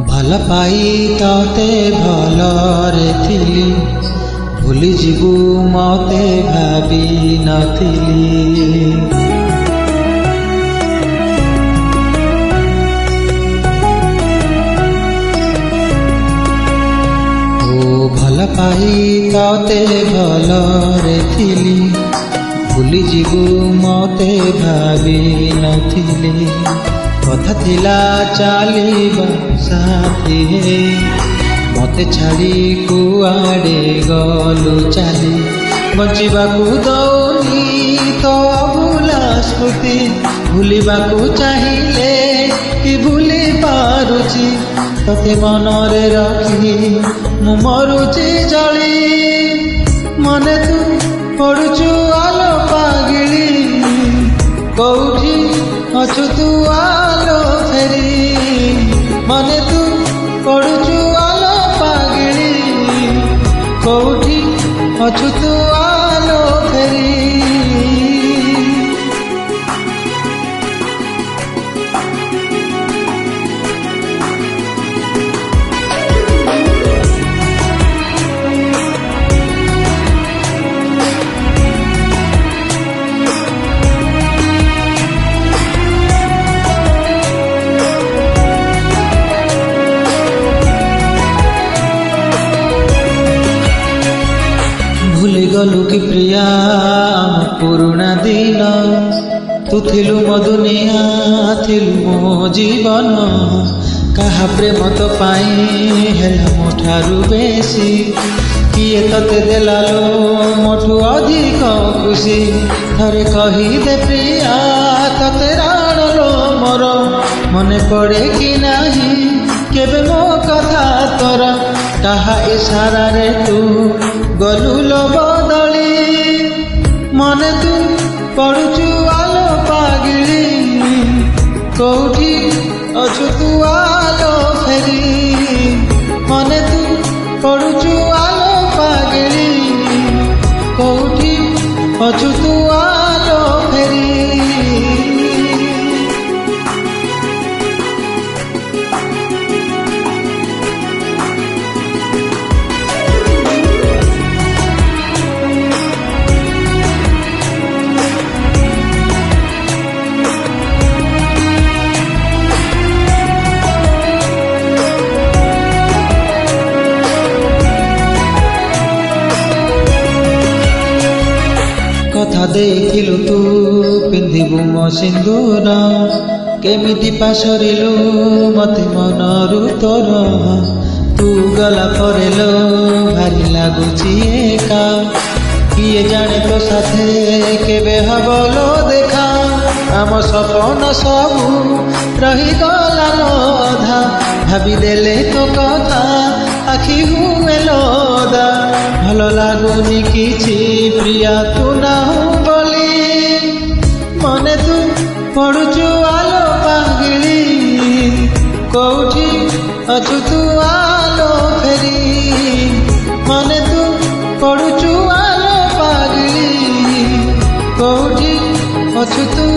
ভাল পাই ততে ভলরে থিলি, ভুলি ଯିବୁ মতে ভাবি নথিলি। ଓ ଭଲ ପାଇ ତତେ ଭଲରେ ଥିଲି, ଭୁଲି ଯିବୁ ମତେ ଭାବି ନଥିଲି। କଥା ଥିଲା ଚାଲିବା ସାଥୀ, ମତେ ଛାଡ଼ି କୁଆଡ଼େ ଗଲୁ ଚାଲି। ବଞ୍ଚିବାକୁ ଦଉନି ତ ଭୁଲା ସ୍ମୃତି, ଭୁଲିବାକୁ ଚାହିଁଲେ କି ଭୁଲି ପାରୁଛି। ତତେ ମନରେ ରଖି ମୁଁ ମରୁଛି ଜଳି, ମନେ ତୁ ପଡ଼ୁଛୁ ଆଲୋ ପାଗିଳି। କୋଉଠି ଅଛୁ ତୁ ଆଲୋ ଫେରି, ମନେ ତୁ ପଡ଼ୁଛୁ ଆଲୋ ପାଗିଳି। କୋଉଠି ଅଛୁ ତୁ ଆଲୋ ଫେରି। ভুলি গলু কি প্রিয়া ଆମ ପୁରୁଣା ଦିନ, ତୁ ଥିଲୁ ମୋ ଦୁନିଆ, ଥିଲୁ ମୋ ଜୀବନ। କାହା ପ୍ରେମ ତୋ ପାଇଁ ହେଲା ମୋ ଠାରୁ ବେଶୀ, କିଏ ତତେ ଦେଲା ଲୋ ମୋଠୁ ଅଧିକ ଖୁସି। ଥରେ କହିଦେ ପ୍ରିୟା ତତେ ରାଣ ଲୋ ମୋର, ମନେ ପଡ଼େ କି ନାହିଁ କେବେ ମୋ କଥା ତୋର। କାହା ଇଶାରାରେ ତୁ ଗଲୁ ଲୋ ବଦଳି, ମନେ ତୁ ପଡ଼ୁଛୁ ଆଲୋ ପାଗିଳି। କୋଉଠି ଅଛୁ ତୁ ଆଲୋ ଫେରି, ମନେ ତୁ ପଡ଼ୁଛୁ ଆଲୋ ପାଗିଳି। କୋଉଠି ଅଛୁ ତୁ ଆଲୋ ଫେରି। କଥା ଦେଇଥିଲୁ ତୁ ପିନ୍ଧିବୁ ମୋ ସିନ୍ଦୁର, କେମିତି ପାସରିଲୁ ମତେ ମନରୁ ତୋର। ତୁ ଗଲା ପରେ ଲୋ ଭାରି ଲାଗୁଛି ଏକା, କିଏ ଜାଣେ ତୋ ସାଥେ କେବେ ହବ ଲୋ ଦେଖା। ଆମ ସପନ ସବୁ ରହିଗଲା ଲୋ ଅଧା, ଭାବିଦେଲେ ତୋ କଥା ଆଖି ହୁଏ ଲୋଦା। ଭଲ ଲାଗୁନି କିଛି ପ୍ରିୟା ତୁ ନାହୁଁ ବୋଲି, ମନେ ତୁ ପଡ଼ୁଛୁ ଆଲୋ ପାଗିଳି। କୋଉଠି ଅଛୁ ତୁ ଆଲୋ ଫେରି, ମନେ ତୁ ପଡ଼ୁଛୁ ଆଲୋ ପାଗିଳି। କୋଉଠି ଅଛୁ ତୁ